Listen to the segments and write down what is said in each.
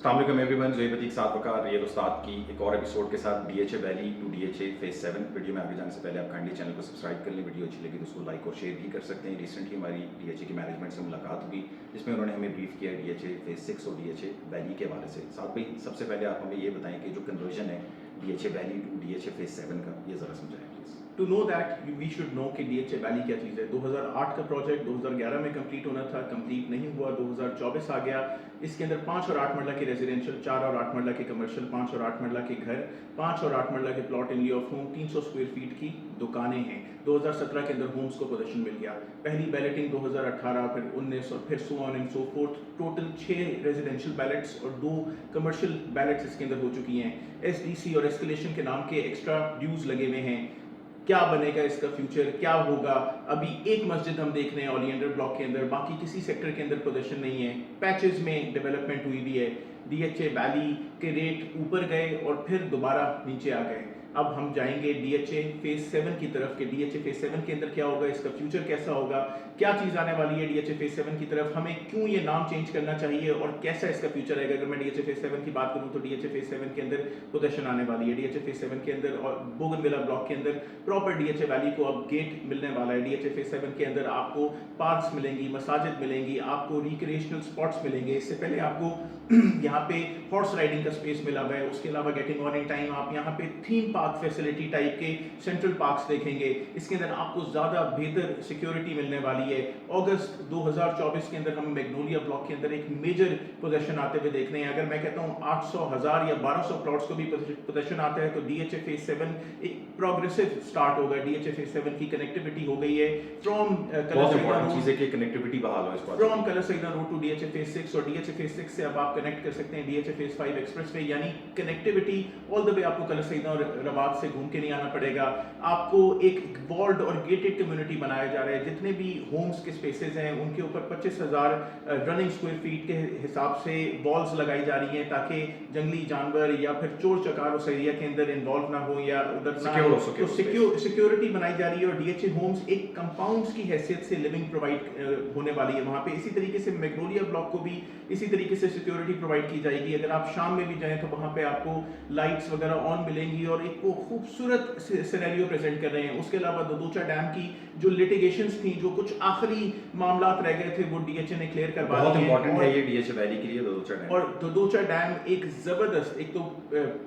अस्सलाम वालेकुम एवरीवन, ज़ोहैब अतीक साथ वक़ार रियल उस्ताद की एक और एपिसोड के साथ DHA Valley to DHA Phase 7 video में आगे जाने से पहले आप काइंडली चैनल को सब्सक्राइब कर लें। वीडियो अच्छी लगी तो उसको लाइक और शेयर भी कर सकते हैं। रिसेंटली हमारी डीएचए के मैनेजमेंट से मुलाकात हुई जिसमें उन्होंने हमें ब्रीफ किया डीएचए फेज़ 6 और डीएचए वैली के हवाले से। साथ भाई सबसे पहले आप हमें ये बताएं कि जो कन्वर्जन है DHA Valley to DHA Phase 7 का, ये ज़रा समझाएं please. To know that we should know कि डीएचए वैली क्या चीज़ है। 2008 का प्रोजेक्ट 2011 में कंप्लीट होना था, कंप्लीट नहीं हुआ, 2024 आ गया। इसके अंदर 5 और 8 मरला के रेजिडेंशियल, 4 और 8 मरला के कमर्शियल, 5 और 8 मरला के घर, 5 और 8 मरला के plot in लिeu of home, 300 square feet की दुकानें हैं। 2017 के अंदर होम्स को पोजीशन मिल गया। पहली बैलेटिंग 2018, फिर 19 और फिर so on and so fourth. Total 6 residential ballets और 2 कमर्शियल बैलेट्स इसके अंदर हो चुकी हैं। एसडीसी और एस्केलेशन के नाम के एक्स्ट्रा ड्यूज लगे हुए हैं। क्या बनेगा इसका फ्यूचर, क्या होगा? अभी एक मस्जिद हम देख रहे हैं ओलियंडर ब्लॉक के अंदर, बाकी किसी सेक्टर के अंदर पोजीशन नहीं है। पैचेस में डेवलपमेंट हुई भी है। डीएचए वैली के रेट ऊपर गए और फिर दोबारा नीचे आ गए। अब हम जाएंगे डीएचए फेज 7 की तरफ कि डीएचए फेज 7 के अंदर क्या होगा, इसका फ्यूचर कैसा होगा, क्या चीज़ आने वाली है डीएचए फेज 7 की तरफ, हमें क्यों ये नाम चेंज करना चाहिए और कैसा इसका फ्यूचर रहेगा। अगर मैं डीएचए फेज 7 की बात करूं तो डीएचए फेज 7 के अंदर पोजीशन आने वाली है। डीएचए फेज 7 के अंदर और बोगनविला ब्लॉक के अंदर प्रॉपर डीएचए वैली को अब गेट मिलने वाला है। डीएचए फेज 7 के अंदर आपको पार्क्स मिलेंगी, मसाजिद मिलेंगी, आपको रिक्रिएशनल स्पॉट्स मिलेंगे। इससे पहले आपको यहाँ पे हॉर्स राइडिंग का स्पेस मिला हुआ है। उसके अलावा गेटिंग ऑन इन टाइम आप यहाँ पे थीम पार्क फैसिलिटी टाइप के सेंट्रल पार्क्स देखेंगे। इसके अंदर आपको ज़्यादा बेहतर सिक्योरिटी मिलने वाली है। अगस्त 2024 के अंदर हम मैग्नोलिया ब्लॉक के अंदर एक मेजर पोजीशन आते हुए देख रहे हैं। अगर मैं कहता हूँ 800, 1000 या 1200 प्लॉट्स को भी पोजीशन आता है तो डीएचए फेज 7 एक प्रोग्रेसिव स्टार्ट होगा। डीएचए फेज 7 की कनेक्टिविटी हो गई है फ्रॉम कनेक्टिविटी बहाल हो from Kallar Road to DHA Phase 6 और डीएचए फेज 6 से अब आप कनेक्ट कर सकते हैं डीएचए फेज 5 एक्सप्रेसवे, यानी कनेक्टिविटी ऑल द वे। आपको कलर सईदा और रबात से घूम के नहीं आना पड़ेगा। आपको एक वॉल्ड और गेटेड कम्युनिटी बनाया जा रहा है। जितने भी होम्स के स्पेसेस हैं उनके ऊपर 25,000 रनिंग स्क्वायर फीट के हिसाब से वॉल्स लगाई जा रही हैं ताकि जंगली जानवर या फिर चोर चकार उस एरिया के अंदर इन्वॉल्व ना हो या उधर ना हो। तो सिक्योरिटी बनाई जा रही है और डीएचए होम्स एक कंपाउंड्स की हैसियत से लिविंग प्रोवाइड होने वाली है वहाँ पे। इसी तरीके से मैग्नोलिया ब्लॉक को भी इसी तरीके से सिक्योरिटी प्रोवाइड की जाएगी। अगर आप शाम में भी जाएं तो वहाँ पे आपको लाइट्स वगैरह ऑन मिलेंगी और एक खूबसूरत सिनेरियो प्रेजेंट कर रहे हैं। उसके अलावा दोदोचा डैम की जो लिटिगेशंस थी, जो कुछ आखिरी मामलात रह गए थे, वो डीएचए ने क्लियर करवा दिए। बहुत इंपॉर्टेंट है ये डीएचए वैली के लिए दोदोचा डैम। और दोदोचा डैम एक जबरदस्त, एक तो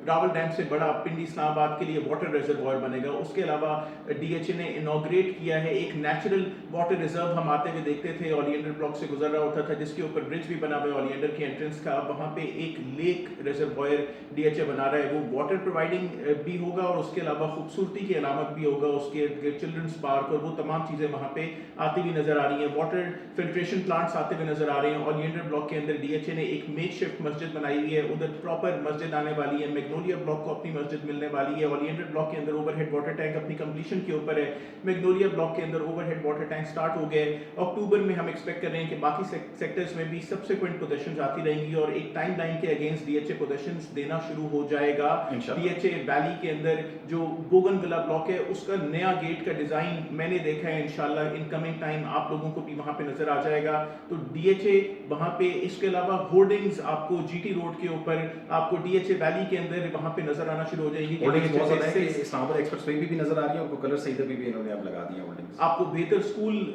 रावल डैम से बड़ा पिंडी इस्लामाबाद के लिए वाटर रिजर्वॉयर बनेगा। उसके अलावा डीएचए ने इनॉग्रेट किया है एक नेचुरल वाटर रिजर्व। हम आते हुए देखते थे ओलियंडर ब्लॉक से गुजर रहा होता था जिसके ऊपर ब्रिज भी बना हुआ है ओलियंडर की एंट्रेंस का। वहाँ पे एक लेक रिजर्वॉयर डीएचए बना रहा है, वो वाटर प्रोवाइडिंग भी होगा और उसके अलावा खूबसूरती की अलामत भी होगा। उसके चिल्ड्रंस पार्क और वो तमाम चीज़ें वहाँ पे आती हुई नजर आ रही हैं। वाटर फिल्ट्रेशन प्लांट्स आते हुए नजर आ रहे हैं। ओलियंडर ब्लॉक के अंदर डीएचए ने एक मेकशिफ्ट मस्जिद बनाई हुई है, उधर प्रॉपर मस्जिद आने वाली है। मैग्नोलिया ब्लॉक को अपनी मस्जिद मिलने वाली है। ओलियंडर ब्लॉक के अंदर ओवरहेड वाटर टैंक अपनी कंप्लीशन के ऊपर है। मैग्नोलिया ब्लॉक के अंदर ओवरहेड वाटर टैंक स्टार्ट हो गए। अक्टूबर में हम एक्सपेक्ट कर रहे हैं कि बाकी सेक्टर्स में भी सब्सिक्वेंट पोजीशंस आती रहेंगी और एक टाइम लाइन के अगेंस्ट डीएचए पोजीशंस देना शुरू हो जाएगा। डीएचए वैली के अंदर जो बोगनविला ब्लॉक है उसका नया गेट का डिजाइन मैंने देखा है। इंशाल्लाह इन कमिंग टाइम आप लोगों को भी वहां पे नजर आ जाएगा। तो डीएचए वहां पे, इसके अलावा होर्डिंग्स आपको जीटी रोड के ऊपर, आपको डीएचए वैली के अंदर वहां पे नजर आना शुरू हो जाएगी। इस्लामाबाद एक्सप्रेसवे भी नजर आ रही है, उनको कलर सईदा भी इन्होंने अब लगा दिया होर्डिंग्स। आपको बेहतर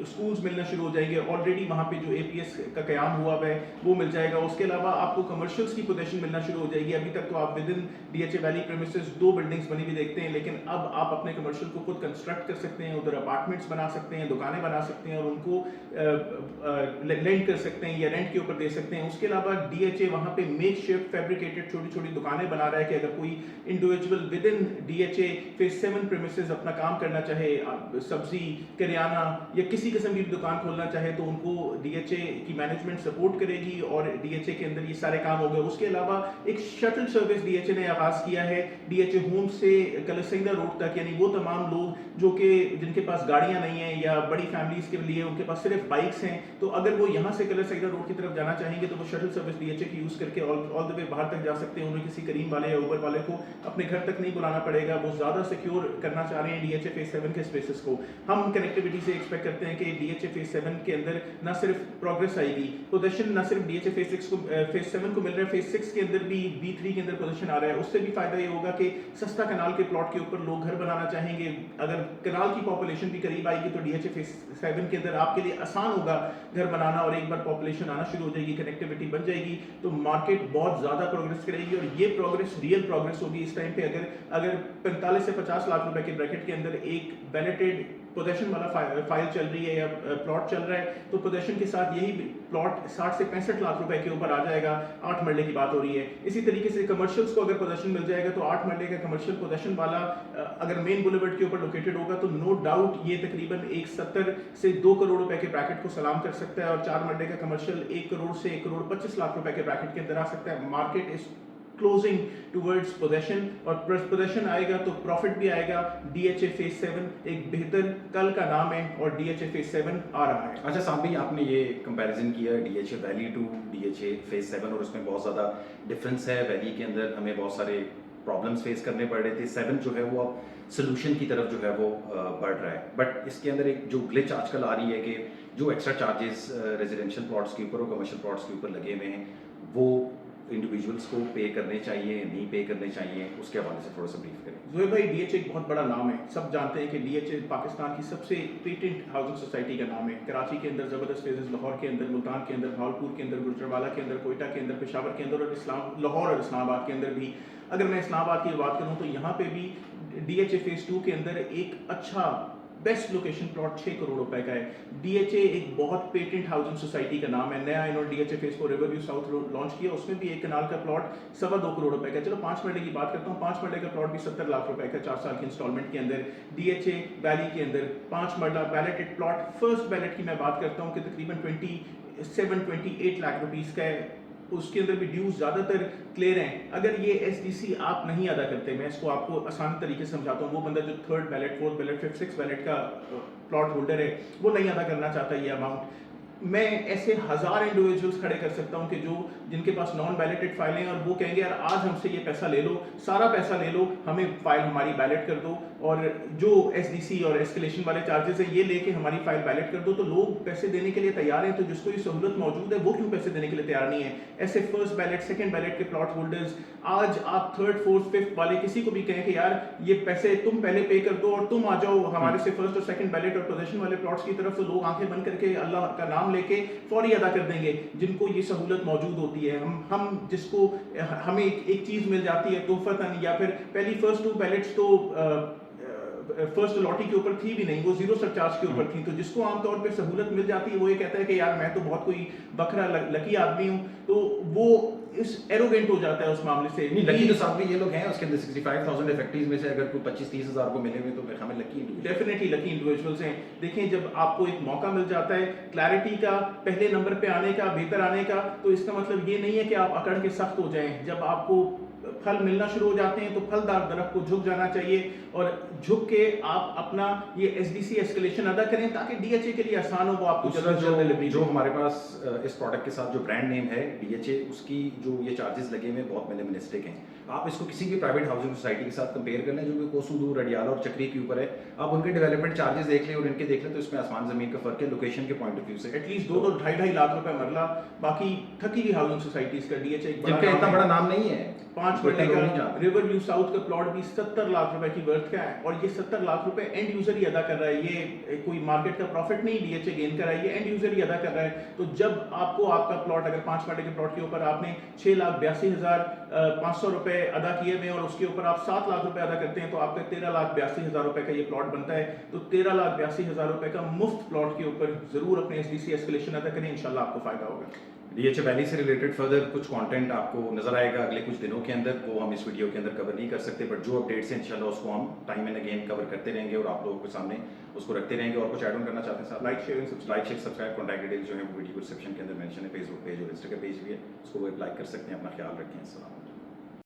स्कूल्स मिलना शुरू हो जाएंगे। ऑलरेडी वहां पे जो एपीएस का कयाम हुआ है वो मिल जाएगा। उसके अलावा आपको कमर्शियल्स की पोजीशन मिलना शुरू हो जाएगी। अभी तक तो आप with in DHA valley premises 2 buildings बनी हुई देखते हैं, लेकिन अब आप अपने कमर्शियल को खुद कंस्ट्रक्ट कर सकते हैं, उधर अपार्टमेंट्स बना सकते हैं, दुकानें बना सकते हैं और उनको लेंड कर सकते हैं या रेंट के ऊपर दे सकते हैं। उसके अलावा डीएचए वहां पे मेकशिफ्ट फैब्रिकेटेड छोटी छोटी दुकानें बना रहा है कि अगर कोई individual with in DHA phase 7 premises अपना काम करना चाहे, सब्जी, करियाना या किसी किस्म की दुकान खोलना चाहे तो उनको डीएचए की मैनेजमेंट सपोर्ट करेगी और डीएचए के अंदर ये सारे काम हो गए। उसके अलावा एक शटल सर्विस डीएचए ने आगाज किया है। डीएचए होम से कलसैंदा रोड तक, यानी वो तमाम लोग जो कि जिनके पास गाड़ियां नहीं हैं या बड़ी फैमिलीज के लिए उनके पास सिर्फ बाइक्स हैं, तो अगर वो यहाँ से कलसैंदा रोड की तरफ जाना चाहेंगे तो वो शटल सर्विस DHA की यूज़ करके ऑल द वे बाहर तक जा सकते हैं। उन्हें किसी करीम वाले या ऊबर वाले को अपने घर तक नहीं बुलाना पड़ेगा। वो ज़्यादा सिक्योर करना चाह रहे हैं DHA फेज 7 के स्पेसेस को। हम कनेक्टिविटी से एक्सपेक्ट करते हैं कि DHA फेज 7 के अंदर न सिर्फ प्रोग्रेस आएगी, पोजीशन न सिर्फ DHA फेज 7 को मिल रहा है, फेज 6 के अंदर भी B3 के अंदर पोजीशन आ रहा है। उससे भी फायदा ये होगा कि सस्ता कनाल के प्लॉट के ऊपर लोग घर बनाना चाहेंगे। अगर कनाल की पॉपुलेशन भी करीब आएगी तो DHA फेज 7 के अंदर आपके लिए आसान होगा घर बनाना, और एक बार पॉपुलेशन आना शुरू हो जाएगी, कनेक्टिविटी बन जाएगी, तो मार्केट बहुत ज़्यादा प्रोग्रेस करेगी। और ये प्रोग्रेस रियल प्रोग्रेस होगी इस टाइम पे। अगर 45 से 50 लाख रुपए के ब्रैकेट के अंदर एक बैलेटेड पोजेशन वाला फाइल चल रही है या प्लॉट चल रहा है, तो पोजेशन के साथ यही प्लॉट 60 से 65 लाख रुपए के ऊपर आ जाएगा। 8 मरले की बात हो रही है। इसी तरीके से कमर्शियल्स को अगर पोजेशन मिल जाएगा तो 8 मरले का कमर्शियल पोजेशन वाला अगर मेन बुलेवर्ड के ऊपर लोकेटेड होगा तो नो डाउट ये तकरीबन 170 से 2 करोड़ रुपए के ब्रैकेट को सलाम कर सकता है। और 4 मरले का कमर्शियल 1 करोड़ से 1 करोड़ 25 लाख रुपए के ब्रैकेट के अंदर आ सकता है। Market is closing towards possession, और पोजेशन आएगा तो प्रॉफिट भी आएगा। DHA फेज 7 एक बेहतर कल का नाम है और DHA फेज 7 आ रहा है। अच्छा साहब भाई, आपने ये कंपैरिजन किया DHA Valley to DHA Phase 7 और उसमें बहुत ज़्यादा डिफरेंस है। वैली के अंदर हमें बहुत सारे प्रॉब्लम्स फेस करने पड़ रहे थे, 7 जो है वो अब सोल्यूशन की तरफ जो है वो बढ़ रहा है। बट इसके अंदर एक जो ग्लिच आजकल आ रही है कि जो एक्स्ट्रा चार्जेस रेजिडेंशियल प्लॉट्स के ऊपर और कमर्शियल प्लॉट्स के ऊपर लगे हुए हैं वो इंडिविजुअल्स को पे करने चाहिए, नहीं पे करने चाहिए, उसके हवाले से थोड़ा सा ब्रीफ करें। जोए भाई, DHA एक बहुत बड़ा नाम है। सब जानते हैं कि DHA पाकिस्तान की सबसे पेटेंट हाउसिंग सोसाइटी का नाम है। कराची के अंदर ज़बरदस्त फेजेस, लाहौर के अंदर, मुल्तान के अंदर, भावलपुर के अंदर, गुजरावाला के अंदर, कोयटा के अंदर, पेशावर के अंदर, और लाहौर और इस्लामाबाद के अंदर भी। अगर मैं इस्लामाबाद की बात करूँ तो यहाँ पे भी DHA फेज 2 के अंदर एक अच्छा बेस्ट लोकेशन प्लॉट 6 करोड़ रुपए का है। DHA एक बहुत पेटेंट हाउसिंग सोसाइटी का नाम है। नया इन्होंने DHA phase 4 river view south launch किया, उसमें भी एक कनाल का प्लॉट 2.25 करोड़ रुपए का। चलो 5 मरले की बात करता हूँ। 5 मरले का प्लॉट भी 70 लाख रुपए का 4 साल की इंस्टॉलमेंट के अंदर। DHA वैली के अंदर 5 मरला बैलेटेड प्लॉट, फर्स्ट बैलेट की मैं बात करता हूँ कि तकरीबन 28 लाख रुपीस का है। उसके अंदर भी ड्यूज ज़्यादातर क्लियर हैं। अगर ये SDC आप नहीं अदा करते, मैं इसको आपको आसान तरीके से समझाता हूँ। वो बंदा जो 3rd ballot, 4th ballot, 5th, 6th ballot का प्लॉट होल्डर है, वो नहीं अदा करना चाहता ये अमाउंट। मैं ऐसे 1000 इंडिविजुअल्स खड़े कर सकता हूं कि जिनके पास नॉन बैलेटेड फाइलें हैं और वो कहेंगे यार आज हमसे ये पैसा ले लो, सारा पैसा ले लो, हमें फाइल हमारी बैलेट कर दो, और जो SDC और एस्केलेशन वाले चार्जेस है ये लेके हमारी फाइल बैलेट कर दो। तो लोग पैसे देने के लिए तैयार हैं। तो जिसको ये सहूलत मौजूद है वो क्यों पैसे देने के लिए तैयार नहीं है? ऐसे फर्स्ट बैलेट, सेकंड बैलेट के प्लॉट होल्डर्स, आज आप 3rd, 4th, 5th वाले किसी को भी कहें कि यार ये पैसे तुम पहले पे कर दो और तुम आ जाओ हमारे से फर्स्ट और सेकंड बैलेट और पोजीशन वाले प्लॉट्स की तरफ, तो लोग आंखें बंद करके अल्लाह का नाम लेके फौरी अदा कर देंगे। जिनको ये सहूलत मौजूद होती है, हम जिसको हमें एक चीज मिल जाती है तोहफतन, या फिर पहली फर्स्ट 2 बैलेट्स तो फर्स्ट लॉटरी के ऊपर थी भी नहीं, वो 0 सरचार्ज के ऊपर थी। तो जिसको आमतौर पे सहूलत मिल जाती है वो ये कहता है कि यार मैं तो बहुत कोई बखरा लकी आदमी हूँ, तो वो इस एरोगेंट हो जाता है उस मामले से। नहीं, लकी तो साथ में ये लोग हैं। उसके अंदर 65,000 इफेक्टिव्स में से अगर कोई 25-30 हज़ार को मिले हुए तो मेरे ख्याल में लकी डेफिनेटली लकी इंडिविजुअल्स हैं। देखें, जब आपको एक मौका मिल जाता है क्लैरिटी का, पहले नंबर पे आने का, बेहतर आने का, तो इसका मतलब ये नहीं है कि आप अकड़ के सख्त हो जाएं। जब आपको फल मिलना शुरू हो जाते हैं तो फलदार दरख्त को झुक जाना चाहिए, और झुक के आप अपना ये SDC एस्केलेशन अदा करें ताकि DHA के लिए आसान हो, वो आपको जल्द से जल्द डिलीवरी। जो हमारे पास इस प्रोडक्ट के साथ जो ब्रांड नेम है DHA, उसकी जो ये चार्जेस लगे हुए बहुत मिनिमलिस्टिक हैं। आप इसको किसी भी प्राइवेट हाउसिंग सोसाइटी के साथ कंपेयर कर लें जो कि कोसूदू, रडियाला और चक्री के ऊपर है, आप उनके डेवलपमेंट चार्जेस देख लें और इनके देख लें तो इसमें आसमान जमीन का फर्क है लोकेशन के पॉइंट ऑफ व्यू से। एटलीस्ट 2-2.5 लाख रुपए मरला। बाकी थकी हुई हाउसिंग सोसाइटीज का DHA एक जिनका इतना बड़ा नाम नहीं है। 5 मरले का रिवर व्यू साउथ का प्लॉट भी 70 लाख रुपए की वर्थ का है, और ये 70 लाख रुपए एंड यूजर ही अदा कर रहा है। ये कोई मार्केट का प्रॉफिट नहीं DHA गेन कर रहा है, ये एंड यूजर ही अदा कर रहा है। तो जब आपको आपका प्लॉट, अगर 5 मरले के प्लॉट के ऊपर आपने 6,82,500 रुपए अदा किए हुए और उसके ऊपर आप 7 लाख रुपए अदा करते हैं तो आपका 13,82,000 रुपए का ये प्लॉट बनता है। तो 13,82,000 रुपए का मुफ्त प्लॉट के ऊपर जरूर अपने SDC एस्केलेशन अदा करें, इंशाल्लाह आपको फायदा होगा। DHA वैली से रिलेटेड फर्दर कुछ कंटेंट आपको नजर आएगा अगले कुछ दिनों के अंदर, वो हम इस वीडियो के अंदर कवर नहीं कर सकते, बट जो अपडेट्स हैं इंशाल्लाह उसको हम टाइम एंड अगेन कवर करते रहेंगे और आप लोगों के सामने उसको रखते रहेंगे। और कुछ ऐड ऑन करना चाहते हैं साहब? Like share subscribe, contact details जो है वो वीडियो डिस्क्रिप्शन के अंदर मेंशन है। फेसबुक पेज और इंस्टाग्राम पेज भी है, उसको वो लाइक कर सकते हैं। अपना ख्याल रखें। अस्सलाम।